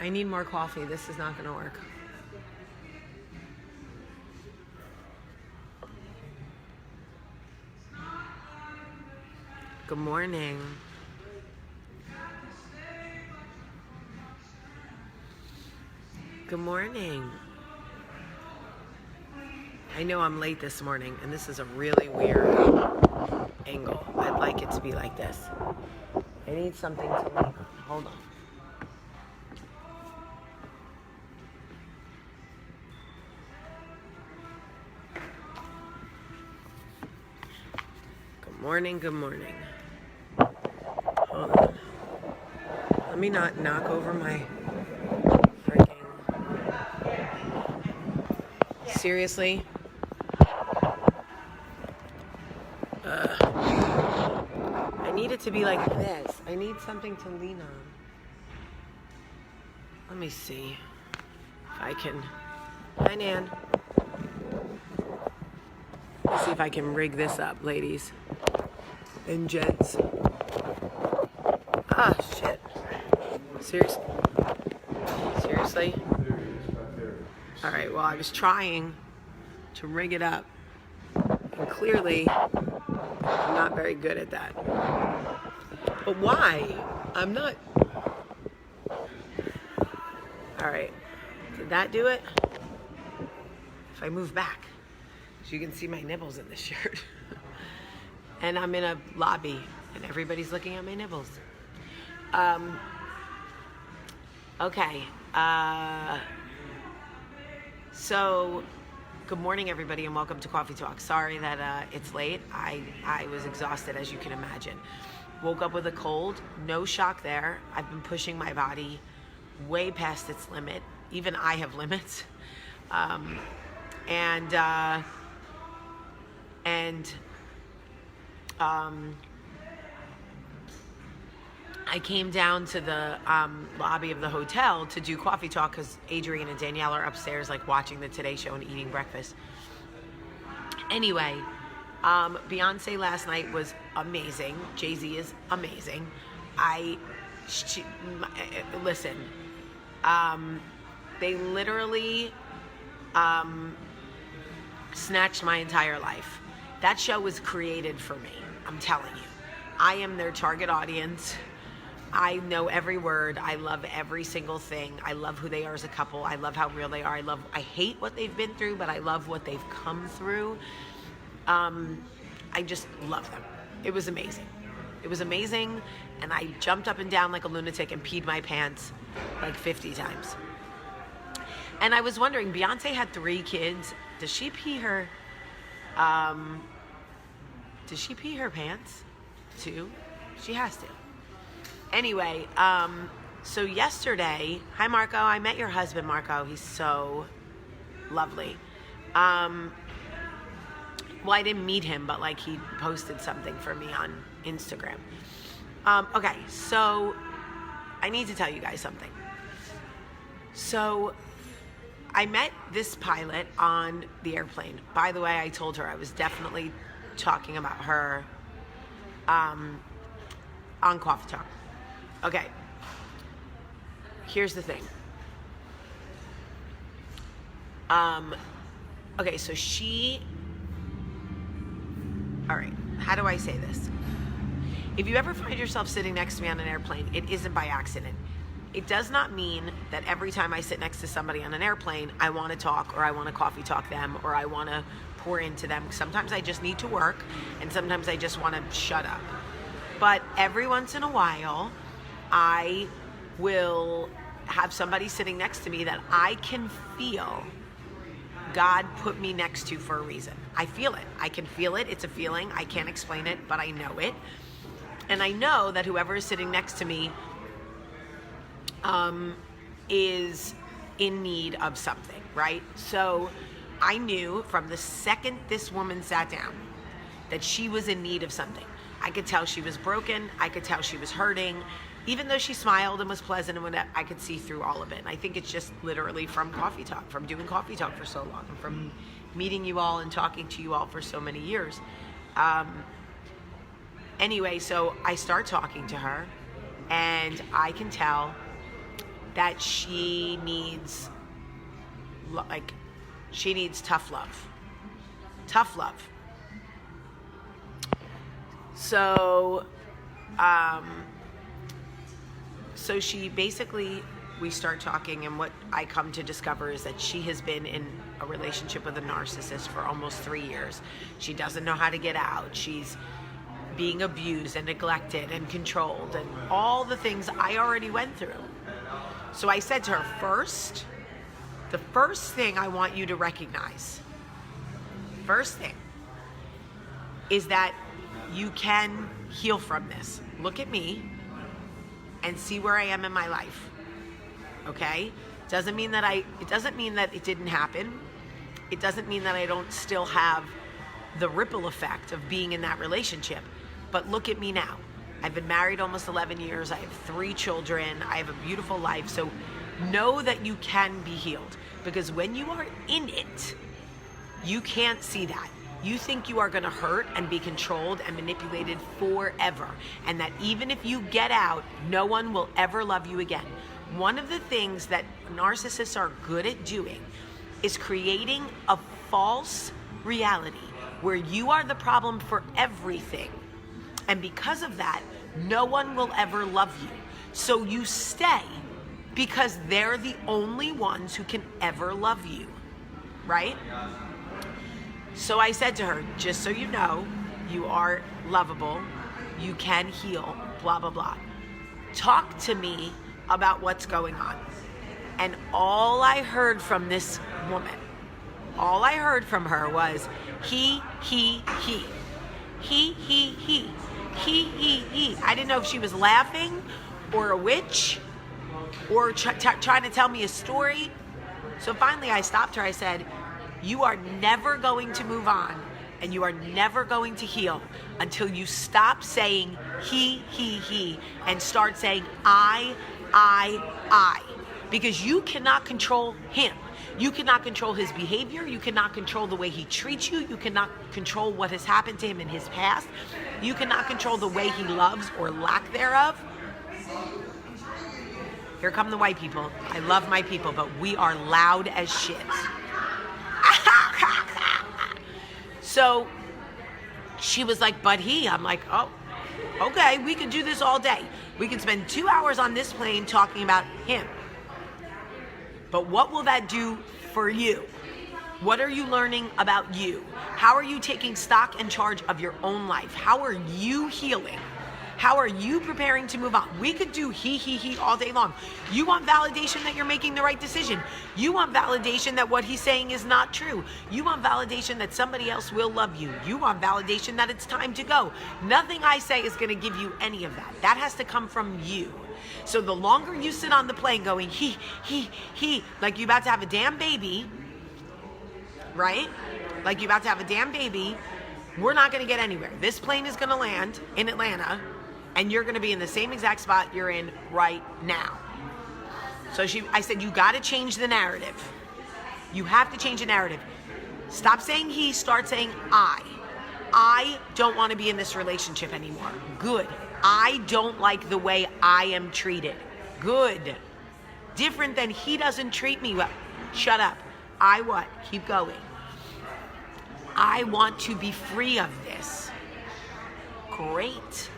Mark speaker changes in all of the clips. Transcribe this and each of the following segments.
Speaker 1: I need more coffee. This is not going to work. Good morning. Good morning. I know I'm late this morning, and this is a really weird angle. I'd like it to be like this. I need something to lean on. Hold on. Good morning, good morning. Hold on. Let me not knock over my freaking... Seriously? I need it to be like this. I need something to lean on. Let me see if I can... Hi, Nan. Let's see if I can rig this up, ladies and gents. Ah, shit. Seriously? All right, well, I was trying to rig it up, and clearly I'm not very good at that. But why? I'm not... All right, did that do it? If I move back, so you can see my nipples in this shirt. And I'm in a lobby, and everybody's looking at my nipples. Okay. So, good morning, everybody, and welcome to Coffee Talk. Sorry that it's late. I was exhausted, as you can imagine. Woke up with a cold. No shock there. I've been pushing my body way past its limit. Even I have limits. I came down to the lobby of the hotel to do Coffee Talk because Adrienne and Danielle are upstairs, like watching the Today Show and eating breakfast. Anyway, Beyonce last night was amazing. Jay-Z is amazing. Listen, they literally snatched my entire life. That show was created for me. I'm telling you. I am their target audience. I know every word. I love every single thing. I love who they are as a couple. I love how real they are. I hate what they've been through, but I love what they've come through. I just love them. It was amazing. It was amazing, and I jumped up and down like a lunatic and peed my pants like 50 times. And I was wondering, Beyonce had 3 kids. Does she pee her pants too? She has to. Anyway, so yesterday, hi Marco, I met your husband, Marco. He's so lovely. Well, I didn't meet him, but like he posted something for me on Instagram. Okay, so I need to tell you guys something. So I met this pilot on the airplane. By the way, I told her I was definitely talking about her on Coffee Talk. Okay, here's the thing. Okay, so all right, how do I say this? If you ever find yourself sitting next to me on an airplane, it isn't by accident. It does not mean that every time I sit next to somebody on an airplane, I want to talk or I want to coffee talk them or I want to pour into them. Sometimes I just need to work and sometimes I just want to shut up. But every once in a while, I will have somebody sitting next to me that I can feel God put me next to for a reason. I feel it. I can feel it. It's a feeling. I can't explain it, but I know it. And I know that whoever is sitting next to me is in need of something, right? So I knew from the second this woman sat down that she was in need of something. I could tell she was broken. I could tell she was hurting. Even though she smiled and was pleasant and whatnot, I could see through all of it. And I think it's just literally from Coffee Talk, from doing Coffee Talk for so long, and from meeting you all and talking to you all for so many years. Anyway, so I start talking to her, and I can tell that she needs, she needs tough love. Tough love. So, so she basically, we start talking, and what I come to discover is that she has been in a relationship with a narcissist for almost 3 years. She doesn't know how to get out. She's being abused and neglected and controlled and all the things I already went through. So I said to her, the first thing I want you to recognize, first thing, is that you can heal from this. Look at me and see where I am in my life. Okay? It doesn't mean that it didn't happen. It doesn't mean that I don't still have the ripple effect of being in that relationship. But look at me now. I've been married almost 11 years. I have 3 children. I have a beautiful life. So know that you can be healed, because when you are in it, you can't see that. You think you are going to hurt and be controlled and manipulated forever, and that even if you get out, no one will ever love you again. One of the things that narcissists are good at doing is creating a false reality where you are the problem for everything. And because of that, no one will ever love you. So you stay because they're the only ones who can ever love you, right? So I said to her, just so you know, you are lovable, you can heal, blah, blah, blah. Talk to me about what's going on. And all I heard from this woman, all I heard from her was he. I didn't know if she was laughing or a witch or trying to tell me a story. So finally I stopped her. I said, you are never going to move on, and you are never going to heal until you stop saying he, and start saying I. Because you cannot control him. You cannot control his behavior. You cannot control the way he treats you. You cannot control what has happened to him in his past. You cannot control the way he loves or lack thereof. Here come the white people. I love my people, but we are loud as shit. So she was like, but he. I'm like, oh, okay, we can do this all day. We can spend 2 hours on this plane talking about him. But what will that do for you? What are you learning about you? How are you taking stock and charge of your own life? How are you healing? How are you preparing to move on? We could do he all day long. You want validation that you're making the right decision. You want validation that what he's saying is not true. You want validation that somebody else will love you. You want validation that it's time to go. Nothing I say is going to give you any of that. That has to come from you. So the longer you sit on the plane going he, like you're about to have a damn baby, right? Like you're about to have a damn baby, we're not going to get anywhere. This plane is going to land in Atlanta, and you're going to be in the same exact spot you're in right now. So I said, you got to change the narrative. You have to change the narrative. Stop saying he, start saying I. I don't want to be in this relationship anymore. Good. I don't like the way I am treated. Good. Different than he doesn't treat me well. Shut up. I what? Keep going. I want to be free of this. Great.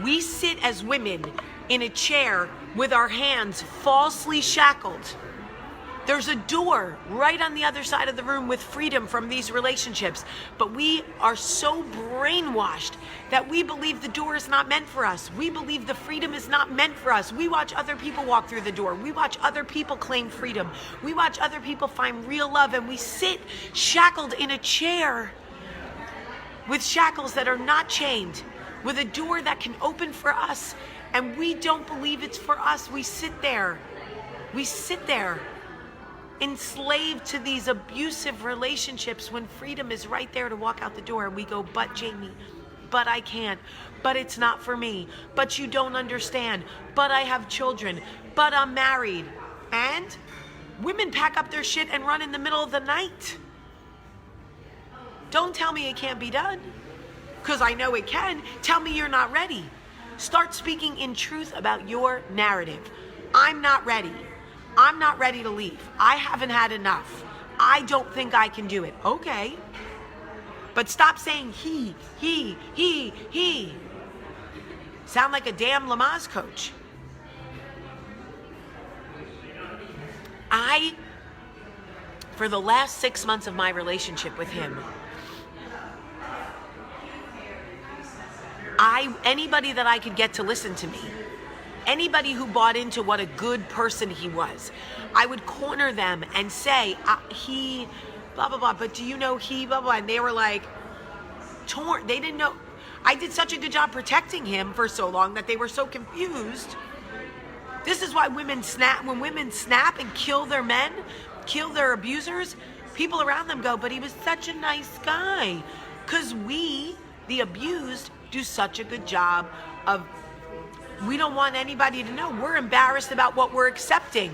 Speaker 1: We sit as women in a chair with our hands falsely shackled. There's a door right on the other side of the room with freedom from these relationships. But we are so brainwashed that we believe the door is not meant for us. We believe the freedom is not meant for us. We watch other people walk through the door. We watch other people claim freedom. We watch other people find real love, and we sit shackled in a chair with shackles that are not chained, with a door that can open for us, and we don't believe it's for us. We sit there enslaved to these abusive relationships when freedom is right there to walk out the door, and we go, but Jamie, but I can't, but it's not for me, but you don't understand, but I have children, but I'm married. And women pack up their shit and run in the middle of the night. Don't tell me it can't be done, because I know it can. Tell me you're not ready. Start speaking in truth about your narrative. I'm not ready. I'm not ready to leave. I haven't had enough. I don't think I can do it. Okay. But stop saying he. Sound like a damn Lamaze coach. For the last 6 months of my relationship with him, anybody that I could get to listen to me, anybody who bought into what a good person he was, I would corner them and say, he, blah, blah, blah, but do you know he, blah, blah, and they were like, torn. They didn't know. I did such a good job protecting him for so long that they were so confused. This is why women snap. When women snap and kill their men, kill their abusers, people around them go, but he was such a nice guy. Because we, the abused, do such a good job of, we don't want anybody to know. We're embarrassed about what we're accepting.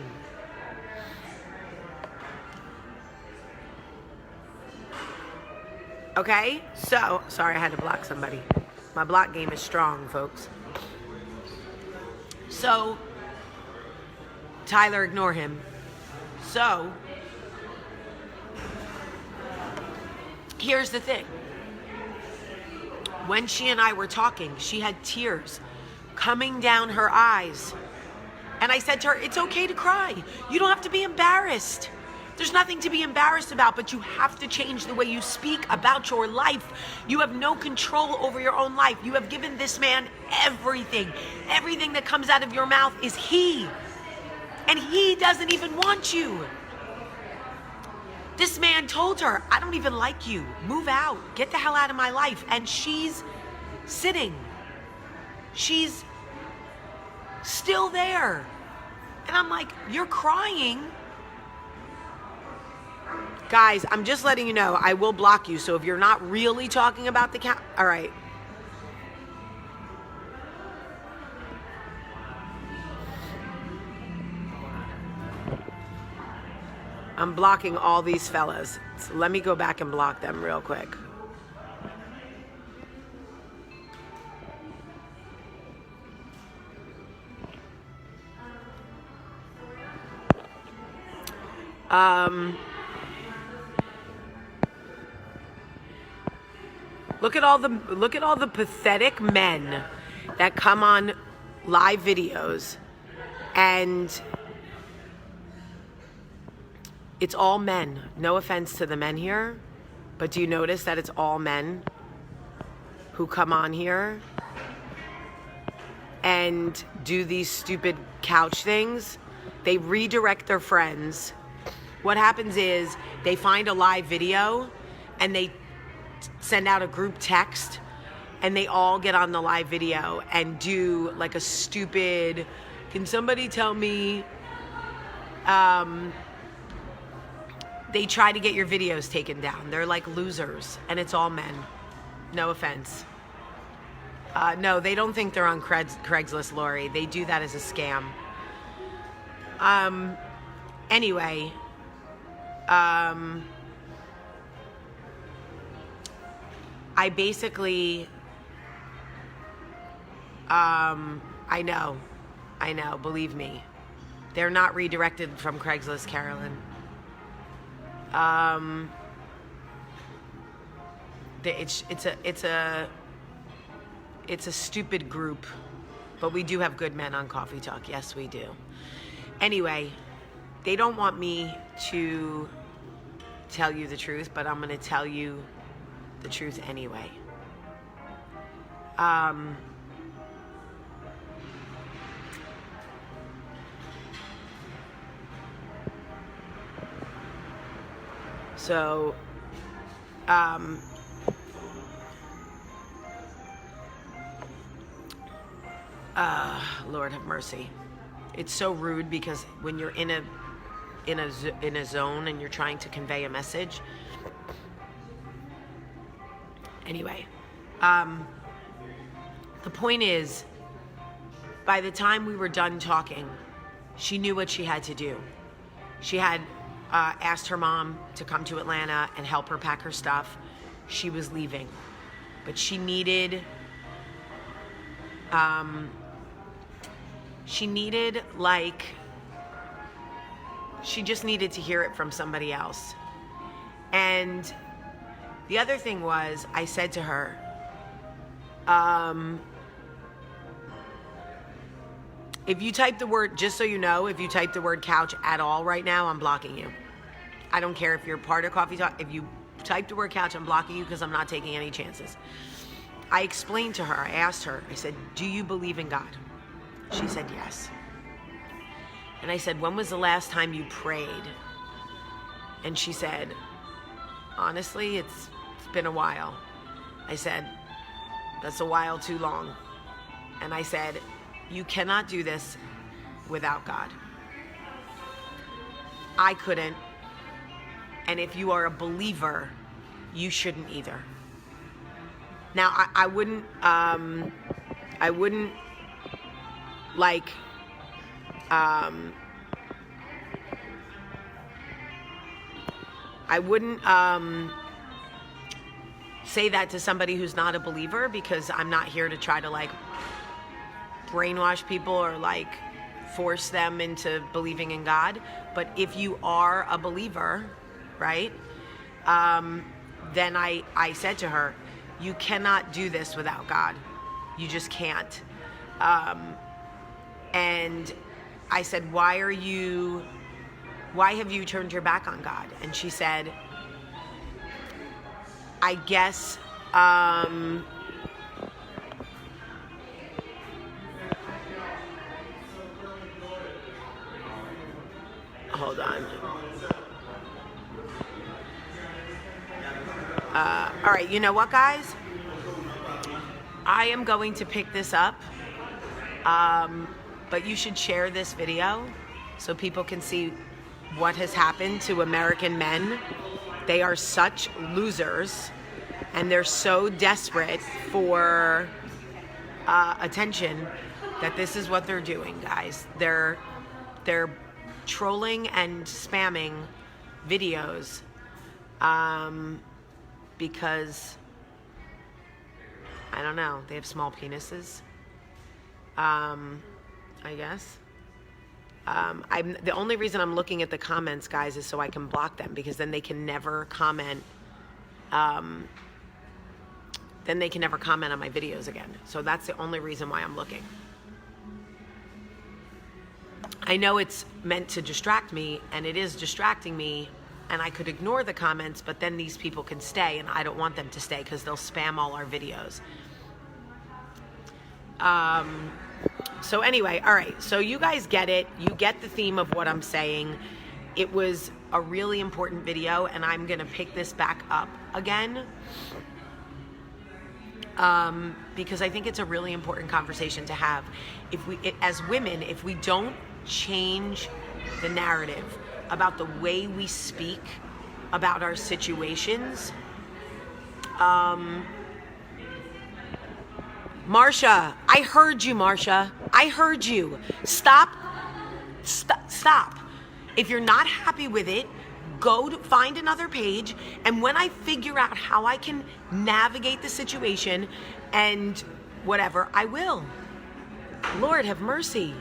Speaker 1: Okay? So, sorry I had to block somebody. My block game is strong, folks. So, Tyler, ignore him. So, here's the thing. When she and I were talking, she had tears coming down her eyes. And I said to her, it's okay to cry. You don't have to be embarrassed. There's nothing to be embarrassed about, but you have to change the way you speak about your life. You have no control over your own life. You have given this man everything. Everything that comes out of your mouth is he. And he doesn't even want you. This man told her, I don't even like you. Move out. Get the hell out of my life. And she's sitting. She's still there. And I'm like, you're crying. Guys, I'm just letting you know, I will block you. So if you're not really talking about the cat, all right. I'm blocking all these fellas. So let me go back and block them real quick. Look at all the pathetic men that come on live videos, and it's all men. No offense to the men here, but do you notice that it's all men who come on here and do these stupid couch things? They redirect their friends. What happens is they find a live video and they send out a group text, and they all get on the live video and do like a stupid, can somebody tell me, they try to get your videos taken down. They're like losers, and it's all men. No offense. No, they don't think they're on Craigslist, Lori. They do that as a scam. Anyway, I basically, I know, believe me. They're not redirected from Craigslist, Carolyn. It's a stupid group, but we do have good men on Coffee Talk. Yes, we do. Anyway, they don't want me to tell you the truth, but I'm going to tell you the truth anyway. So, Lord have mercy. It's so rude because when you're in a zone and you're trying to convey a message. Anyway, the point is, by the time we were done talking, she knew what she had to do. She had asked her mom to come to Atlanta and help her pack her stuff. She was leaving, but she needed she just needed to hear it from somebody else. And the other thing was, I said to her, if you type the word, just so you know, if you type the word couch at all right now, I'm blocking you. I don't care if you're part of Coffee Talk. If you type the word couch, I'm blocking you because I'm not taking any chances. I explained to her, I asked her, I said, do you believe in God? She said yes. And I said, when was the last time you prayed? And she said, honestly, it's been a while. I said, that's a while too long. And I said, you cannot do this without God. I couldn't. And if you are a believer, you shouldn't either. Now, I wouldn't say that to somebody who's not a believer, because I'm not here to try to like brainwash people or like force them into believing in God. But if you are a believer, right, then I said to her, you cannot do this without God. You just can't. And I said, why have you turned your back on God? And she said, I guess, hold on. All right, you know what, guys? I am going to pick this up, but you should share this video so people can see what has happened to American men. They are such losers, and they're so desperate for attention that this is what they're doing, guys. They're trolling and spamming videos because, I don't know, they have small penises, I guess. The only reason I'm looking at the comments, guys, is so I can block them, because then they can never comment. Then they can never comment on my videos again. So that's the only reason why I'm looking. I know it's meant to distract me, and it is distracting me, and I could ignore the comments, but then these people can stay, and I don't want them to stay because they'll spam all our videos. So anyway, all right, so you guys get it. You get the theme of what I'm saying. It was a really important video, and I'm gonna pick this back up again because I think it's a really important conversation to have. As women, if we don't change the narrative about the way we speak about our situations, Marsha, I heard you, Marsha. I heard you. Stop. If you're not happy with it, go to find another page, and when I figure out how I can navigate the situation and whatever, I will. Lord have mercy.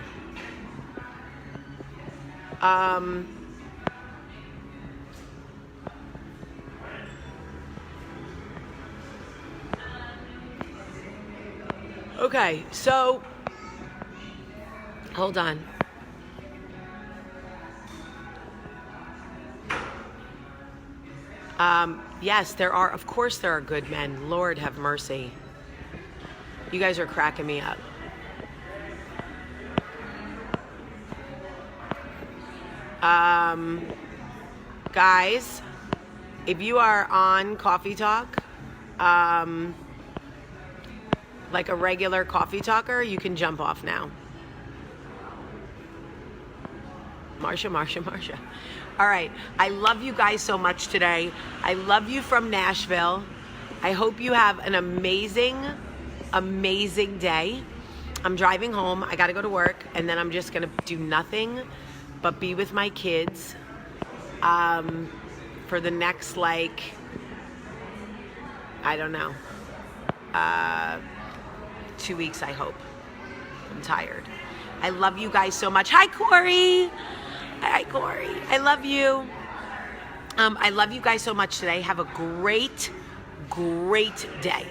Speaker 1: Okay, so hold on. Yes, there are, of course there are good men. Lord have mercy. You guys are cracking me up. Guys, if you are on Coffee Talk, like a regular coffee talker, you can jump off now. Marsha. All right. I love you guys so much today. I love you from Nashville. I hope you have an amazing, amazing day. I'm driving home. I got to go to work, and then I'm just going to do nothing but be with my kids for the next, like, I don't know, 2 weeks, I hope. I'm tired. I love you guys so much. Hi, Corey. Hi, Corey. I love you. I love you guys so much today. Have a great, great day.